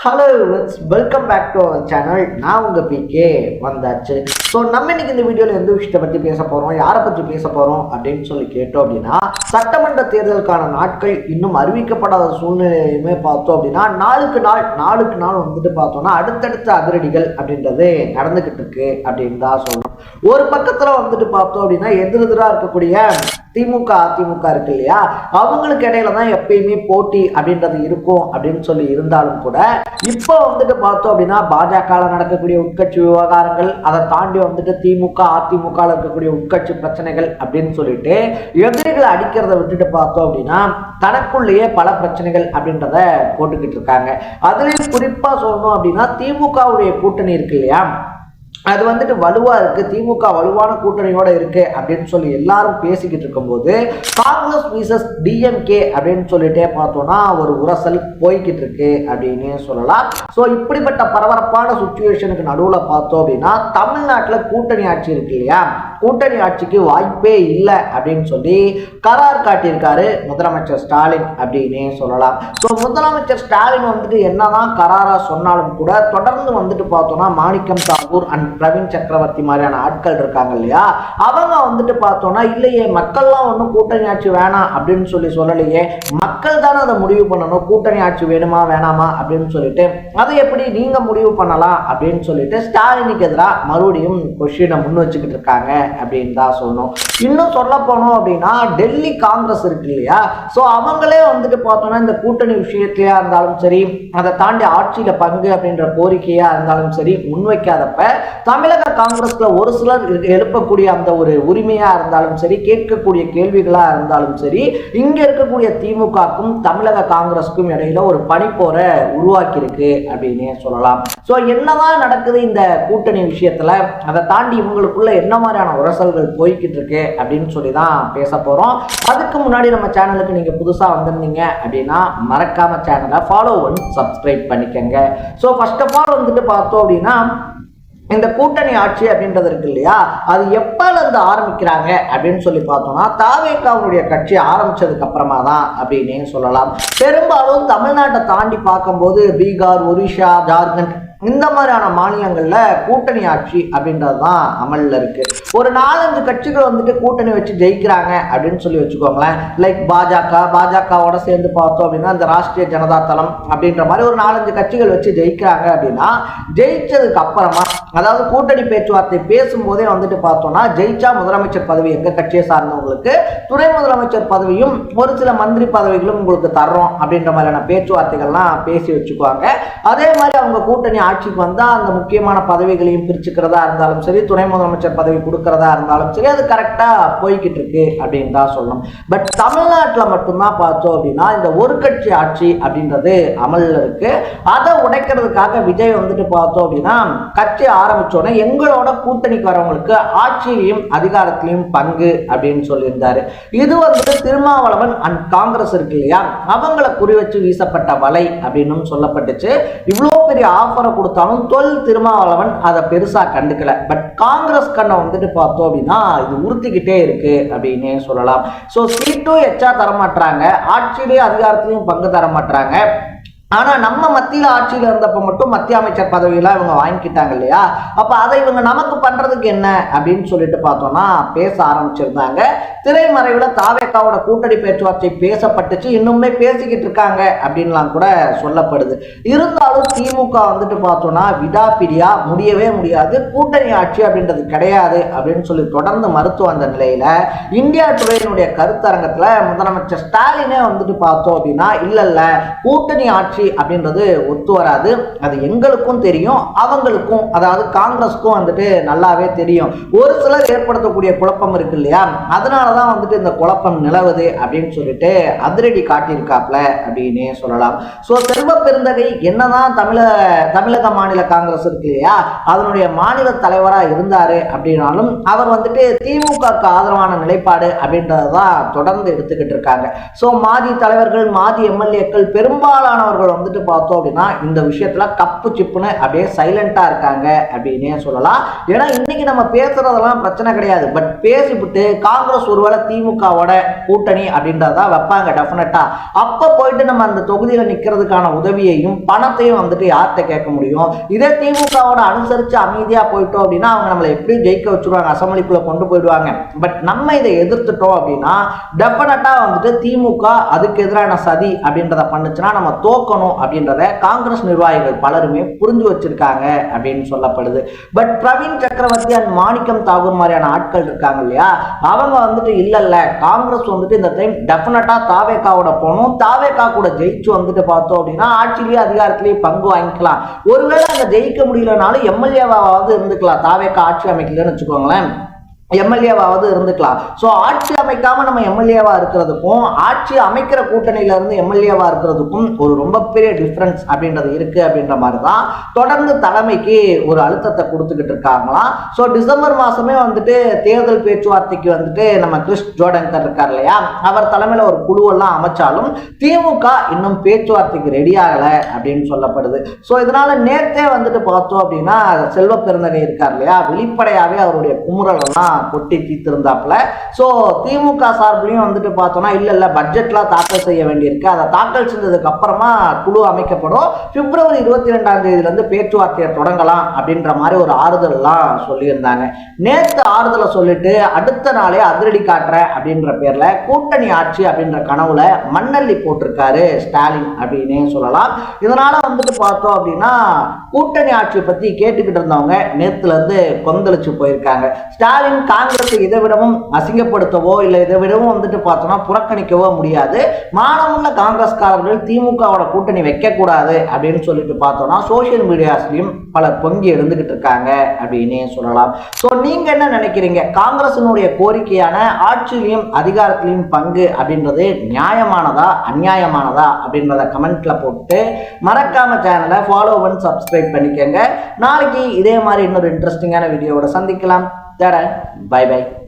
Hello, welcome back to our channel. நான் உங்கள் PK வந்தாச்சு. ஸோ நம்ம இன்னைக்கு இந்த வீடியோவில் எந்த விஷயத்தை பற்றி பேச போகிறோம், யாரை பற்றி பேச போகிறோம் அப்படின்னு சொல்லி கேட்டோம் அப்படின்னா, சட்டமன்ற தேர்தலுக்கான நாட்கள் இன்னும் அறிவிக்கப்படாத சூழ்நிலையுமே பார்த்தோம் அப்படின்னா நாளுக்கு நாள் வந்துட்டு பார்த்தோம்னா அடுத்தடுத்த அதிரடிகள் அப்படின்றது நடந்துக்கிட்டு இருக்கு அப்படின்னு தான் சொல்லணும். ஒரு பக்கத்தில் வந்துட்டு பார்த்தோம் அப்படின்னா எதிரெதிராக இருக்கக்கூடிய திமுக அதிமுக இருக்கு இல்லையா, அவங்களுக்கு இடையில தான் எப்பயுமே போட்டி அப்படின்றது இருக்கும் அப்படின்னு சொல்லி இருந்தாலும் கூட இப்போ வந்துட்டு பார்த்தோம் அப்படின்னா பாஜக நடக்கக்கூடிய உட்கட்சி விவகாரங்கள், அதை தாண்டி வந்துட்டு திமுக அதிமுக இருக்கக்கூடிய உட்கட்சி பிரச்சனைகள் அப்படின்னு சொல்லிட்டு எதிரிகளை அடிக்கிறத விட்டுட்டு பார்த்தோம் அப்படின்னா தனக்குள்ளேயே பல பிரச்சனைகள் அப்படின்றத போட்டுக்கிட்டு இருக்காங்க. அதுலயும் குறிப்பா சொல்லணும் அப்படின்னா திமுகவுடைய கூட்டணி இருக்கு இல்லையா, அது வந்துட்டு வலுவா இருக்கு, திமுக வலுவான கூட்டணியோட இருக்கு அப்படின்னு சொல்லி எல்லாரும் பேசிக்கிட்டு இருக்கும்போது காங்கிரஸ் விசஸ் டிஎம்கே அப்படின்னு சொல்லிட்டே பார்த்தோம்னா ஒரு உரசல் போய்கிட்டு இருக்கு அப்படின்னு சொல்லலாம். ஸோ இப்படிப்பட்ட பரபரப்பான சுச்சுவேஷனுக்கு நடுவில் பார்த்தோம் அப்படின்னா தமிழ்நாட்டில் கூட்டணி ஆட்சி இருக்கு இல்லையா, கூட்டணி ஆட்சிக்கு வாய்ப்பே இல்லை அப்படின்னு சொல்லி கரார் காட்டியிருக்காரு முதலமைச்சர் ஸ்டாலின் அப்படின்னு சொல்லலாம். ஸோ முதலமைச்சர் ஸ்டாலின் வந்துட்டு என்னதான் கராரா சொன்னாலும் கூட தொடர்ந்து வந்துட்டு பார்த்தோம்னா மாணிக்கம் தாக்கூர் அண்ட் பிரவீன் சக்கரவர்த்தி மாதிரியான ஆட்கள் இருக்காங்க இல்லையா, அவங்க வந்துட்டு பார்த்தோம்னா இல்லையே மக்கள்லாம் ஒன்றும் கூட்டணி ஆட்சி வேணாம் அப்படின்னு சொல்லலையே, மக்கள் தானே அதை முடிவு பண்ணணும், கூட்டணி ஆட்சி வேணுமா வேணாமா அப்படின்னு சொல்லிட்டு அதை எப்படி நீங்க முடிவு பண்ணலாம் அப்படின்னு சொல்லிட்டு ஸ்டாலினுக்கு எதிராக மறுபடியும் கொஸ்டினை முன் வச்சுக்கிட்டு இருக்காங்க அப்படின்னு தான் சொல்லணும். இன்னும் சொல்ல போனோம் அப்படின்னா டெல்லி காங்கிரஸ் இருக்கு இல்லையா, ஸோ அவங்களே வந்துட்டு பார்த்தோம்னா இந்த கூட்டணி விஷயத்தையா இருந்தாலும் சரி, அதை தாண்டி ஆட்சியில பங்கு அப்படின்ற கோரிக்கையா இருந்தாலும் சரி முன்வைக்காதப்ப தமிழக காங்கிரஸ்ல ஒரு சிலர் எழுப்பக்கூடிய அந்த ஒரு உரிமையா இருந்தாலும் சரி, கேட்கக்கூடிய கேள்விகளா இருந்தாலும் சரி, இங்க இருக்கக்கூடிய திமுகக்கும் தமிழக காங்கிரஸுக்கும் இடையில ஒரு பனிப்போரை உருவாக்கி இருக்கு அப்படின்னு சொல்லலாம். சோ என்னதான் நடக்குது இந்த கூட்டணி விஷயத்துல, அதை தாண்டி இவங்களுக்குள்ள என்ன மாதிரியான உரசல்கள் போய்கிட்டு இருக்கு அப்படின்னு சொல்லி தான் பேச போறோம். அதுக்கு முன்னாடி நம்ம சேனலுக்கு நீங்க புதுசா வந்திருந்தீங்க அப்படின்னா மறக்காம சேனலை ஃபாலோ பண்ணி சப்ஸ்கிரைப் பண்ணிக்கங்க. ஸோ ஃபர்ஸ்ட் ஆஃப் ஆல் வந்துட்டு பார்த்தோம் அப்படின்னா இந்த கூட்டணி ஆட்சி அப்படின்றது இருக்கு இல்லையா, அது எப்பல இருந்து ஆரம்பிக்கிறாங்க அப்படின்னு சொல்லி பார்த்தோம்னா தாவேகாவுடைய கட்சி ஆரம்பிச்சதுக்கு அப்புறமா தான் அப்படின்னு சொல்லலாம். பெரும்பாலும் தமிழ்நாட்டை தாண்டி பார்க்கும்போது பீகார், ஒரிஷா, ஜார்க்கண்ட் இந்த மாதிரியான மாநிலங்கள்ல கூட்டணி ஆட்சி அப்படின்றது தான் அமல்ல இருக்கு. ஒரு 4-5 கட்சிகள் வந்துட்டு கூட்டணி வச்சு ஜெயிக்கிறாங்க அப்படின்னு சொல்லி வச்சுக்கோங்களேன். லைக் பாஜகவோட சேர்ந்து பார்த்தோம் அப்படின்னா இந்த ராஷ்டிரிய ஜனதா தளம் அப்படின்ற மாதிரி ஒரு 4-5 கட்சிகள் வச்சு ஜெயிக்கிறாங்க அப்படின்னா ஜெயிச்சதுக்கு அப்புறமா, அதாவது கூட்டணி பேச்சுவார்த்தை பேசும்போதே வந்துட்டு பார்த்தோம்னா ஜெயிச்சா முதலமைச்சர் பதவி எங்க கட்சியை சார்ந்தவங்களுக்கு, துணை முதலமைச்சர் பதவியும் ஒரு சில மந்திரி பதவிகளும் உங்களுக்கு தர்றோம் அப்படின்ற மாதிரியான பேச்சுவார்த்தைகள்லாம் பேசி வச்சுக்குவாங்க. அதே மாதிரி அவங்க கூட்டணி ஆட்சிக்கு வந்தா அந்த முக்கியமான பதவிகளையும் பிரிச்சுக்கிறதா இருந்தாலும் சரி, துணை முதலமைச்சர் பதவி கொடுக்கறதா இருந்தாலும் சரி, அது கரெக்டா போய்கிட்டு இருக்கு அப்படின்னு தான் சொல்லணும். பட் தமிழ்நாட்டில் மட்டும்தான் பார்த்தோம் அப்படின்னா இந்த ஒரு கட்சி ஆட்சி அப்படின்றது அமல்ல இருக்கு. அதை உடைக்கிறதுக்காக விஜய் வந்துட்டு பார்த்தோம் அப்படின்னா கட்சி ஆரம்பிச்சோன்னே எங்களோட கூட்டணிக்கு வரவங்களுக்கு ஆட்சியிலையும் அதிகாரத்திலையும் பங்கு அப்படின்னு சொல்லியிருந்தாரு. இது வந்துட்டு திருமாவளவன் அண்ட் காங்கிரஸ் இருக்கு இல்லையா, அவங்களை குறி வச்சு வீசப்பட்ட வலை அப்படின்னு சொல்லப்பட்டுச்சு. இவ்வளோ பெரிய ஆஃபரை கொடுத்தாலும் திருமாவளவன் அதை பெருசா கண்டுக்கல. பட் காங்கிரஸ் கண்ணை வந்துட்டு பார்த்தோம் அப்படின்னா இது உறுத்திக்கிட்டே இருக்கு அப்படின்னு சொல்லலாம். சோ சீட்டும் எச்சா தரமாட்டாங்க, ஆட்சியிலேயே அதிகாரத்திலையும் பங்கு தரமாட்டாங்க. ஆனா நம்ம மத்தியில ஆட்சியில இருந்தப்ப மட்டும் மத்திய அமைச்சர் பதவியெல்லாம் இவங்க வாங்கிக்கிட்டாங்க இல்லையா, அப்ப அதை இவங்க நமக்கு பண்றதுக்கு என்ன அப்படின்னு சொல்லிட்டு பார்த்தோம்னா பேச ஆரம்பிச்சிருந்தாங்க. திரைமறைவுல தாவேகாவோட கூட்டணி பேச்சுவார்த்தை பேசப்பட்டுச்சு, இன்னுமே பேசிக்கிட்டு இருக்காங்க அப்படின்லாம் கூட சொல்லப்படுது. இருந்தாலும் திமுக வந்துட்டு பார்த்தோம்னா விடாப்பிடியா முடியவே முடியாது, கூட்டணி ஆட்சி அப்படின்றது கிடையாது அப்படின்னு சொல்லி தொடர்ந்து மறுத்து வந்த நிலையில இந்தியா டுடேனுடைய கருத்தரங்கத்துல முதலமைச்சர் ஸ்டாலினே வந்துட்டு பார்த்தோம் அப்படின்னா இல்ல கூட்டணி ஆட்சி அப்படின்றது ஒத்து வராது, அது எங்களுக்கும் தெரியும், அவங்களுக்கும் அதாவது காங்கிரஸுக்கும் வந்துட்டு நல்லாவே தெரியும், ஒரு சிலர் ஏற்படுத்தக்கூடிய குழப்பம் இருக்கு இல்லையா, அதனாலதான் வந்துட்டு இந்த குழப்பம் நிலவுது அப்படின்னு சொல்லிட்டு அதிரடி காட்டியிருக்காப்ல அப்படின்னு சொல்லலாம். சோ செல்வ பெருந்தகை என்னதான் தமிழக மாநில காங்கிரஸ் இருக்கு இல்லையா, அதனுடைய மாநில தலைவரா இருந்தாரு அப்படின்னாலும் அவர் வந்துட்டு திமுக ஆதரவான நிலைப்பாடு அப்படின்றதான் தொடர்ந்து எடுத்துக்கிட்டு இருக்காங்க. சோ மாதி தலைவர்கள், மாதி எம்எல்ஏக்கள் பெரும்பாலானவர்கள் அவர்கள் வந்துட்டு பார்த்தோம் அப்படின்னா இந்த விஷயத்துல கப்பு சிப்புன்னு அப்படியே சைலண்டா இருக்காங்க அப்படின்னே சொல்லலாம். ஏன்னா இன்னைக்கு நம்ம பேசுறதெல்லாம் பிரச்சனை கிடையாது, பட் பேசிவிட்டு காங்கிரஸ் ஒருவேளை திமுகவோட கூட்டணி அப்படின்றதான் வைப்பாங்க டெஃபினட்டா. அப்ப போயிட்டு நம்ம அந்த தொகுதியில நிக்கிறதுக்கான உதவியையும் பணத்தையும் வந்துட்டு யார்கிட்ட கேட்க முடியும்? இதே திமுகவோட அனுசரிச்சு அமைதியா போயிட்டோம் அப்படின்னா அவங்க நம்மளை எப்படி ஜெயிக்க வச்சுருவாங்க, அசம்பிளிக்குள்ள கொண்டு போயிடுவாங்க. பட் நம்ம இதை எதிர்த்துட்டோம் அப்படின்னா டெஃபினட்டா வந்துட்டு திமுக அதுக்கு எதிரான சதி அப்படின்றத பண்ணுச்சுன்னா நம்ம தோக்கணும் அப்படின்றத காங்கிரஸ் நிர்வாகிகள் பலருமே புரிஞ்சு வச்சிருக்காங்க அப்படின்னு சொல்லப்படுது. பட் பிரவீன் சக்கரவர்த்தி அண்ட் மாணிக்கம் தாகூர் மாதிரியான ஆட்கள் இருக்காங்க இல்லையா, அவங்க வந்துட்டு இல்ல காங்கிரஸ் வந்துட்டு இந்த டைம் டெஃபினட்டா தாவேகாவோட போகணும், தாவேகா கூட ஜெயிச்சு வந்துட்டு பார்த்தோம் அப்படின்னா ஆட்சியிலேயே அதிகாரத்திலேயே பங்கு வாங்கிக்கலாம். ஒருவேளை அங்க ஜெயிக்க முடியலனாலும் எம்எல்ஏவாவது இருந்துக்கலாம், தாவேகா ஆட்சி அமைக்கலன்னு வச்சுக்கோங்களேன், எம்எல்ஏவாவது இருந்துக்கலாம். ஸோ ஆட்சி அமைக்காம நம்ம எம்எல்ஏவா இருக்கிறதுக்கும் ஆட்சி அமைக்கிற கூட்டணியில இருந்து எம்எல்ஏவா இருக்கிறதுக்கும் ஒரு ரொம்ப பெரிய டிஃபரன்ஸ் அப்படின்றது இருக்கு அப்படின்ற மாதிரி தான் தொடர்ந்து தலைமைக்கு ஒரு அழுத்தத்தை கொடுத்துக்கிட்டு இருக்காங்களாம். ஸோ டிசம்பர் மாசமே வந்துட்டு தேர்தல் பேச்சுவார்த்தைக்கு வந்துட்டு நம்ம கிறிஸ் ஜோர்டங்கர் இருக்கார் இல்லையா, அவர் தலைமையில ஒரு குழுவெல்லாம் அமைச்சாலும் திமுக இன்னும் பேச்சுவார்த்தைக்கு ரெடி ஆகலை அப்படின்னு சொல்லப்படுது. ஸோ இதனால நேற்றே வந்துட்டு பார்த்தோம் அப்படின்னா செல்வ பெருந்தகை இருக்கார் இல்லையா, வெளிப்படையாவே அவருடைய குமுறல் எல்லாம் கொட்டி தீர்த்திருந்தாப்புல. சோ திமுக சார்பிலையும் வந்துட்டு பார்த்தோம்னா இல்ல பட்ஜெட்லாம் தாக்கல் செய்ய வேண்டியிருக்கு, அதை தாக்கல் செஞ்சதுக்கு அப்புறமா குழு அமைக்கப்படும், பிப்ரவரி 22ஆம் தேதியில இருந்து பேச்சுவார்த்தையை தொடங்கலாம் அப்படின்ற மாதிரி ஒரு ஆறுதல் எல்லாம் சொல்லியிருந்தாங்க. நேற்று ஆறுதலை சொல்லிட்டு அடுத்த நாளே அதிரடி காட்டுற அப்படின்ற பேர்ல கூட்டணி ஆட்சி அப்படின்ற கனவுல மண்ணள்ளி போட்டிருக்காரு ஸ்டாலின் அப்படின்னே சொல்லலாம். இதனால வந்துட்டு பார்த்தோம் அப்படின்னா கூட்டணி ஆட்சியை பத்தி கேட்டுக்கிட்டு இருந்தவங்க நேத்துல இருந்து கொந்தளிச்சு போயிருக்காங்க. ஸ்டாலின் காங்கிரஸை இதை விடவும் அசிங்கப்படுத்தவோ இல்லை இதை விடவும் வந்துட்டு பார்த்தோம்னா புறக்கணிக்கவோ முடியாது. மானமுள்ள காங்கிரஸ்காரர்கள் திமுகவோட கூட்டணி வைக்கக்கூடாது அப்படின்னு சொல்லிட்டு பார்த்தோம்னா சோசியல் மீடியாஸ்லையும் பலர் பொங்கி எழுந்துகிட்டு இருக்காங்க அப்படின்னே சொல்லலாம். ஸோ நீங்க என்ன நினைக்கிறீங்க? காங்கிரசினுடைய கோரிக்கையான ஆட்சியிலையும் அதிகாரத்திலையும் பங்கு அப்படின்றது நியாயமானதா அநியாயமானதா அப்படின்றத கமெண்ட்ல போட்டு மறக்காம சேனலை ஃபாலோ பண்ணி சப்ஸ்கிரைப் பண்ணிக்கோங்க. நாளைக்கு இதே மாதிரி இன்னொரு இன்ட்ரெஸ்டிங்கான வீடியோவோட சந்திக்கலாம். Bye bye.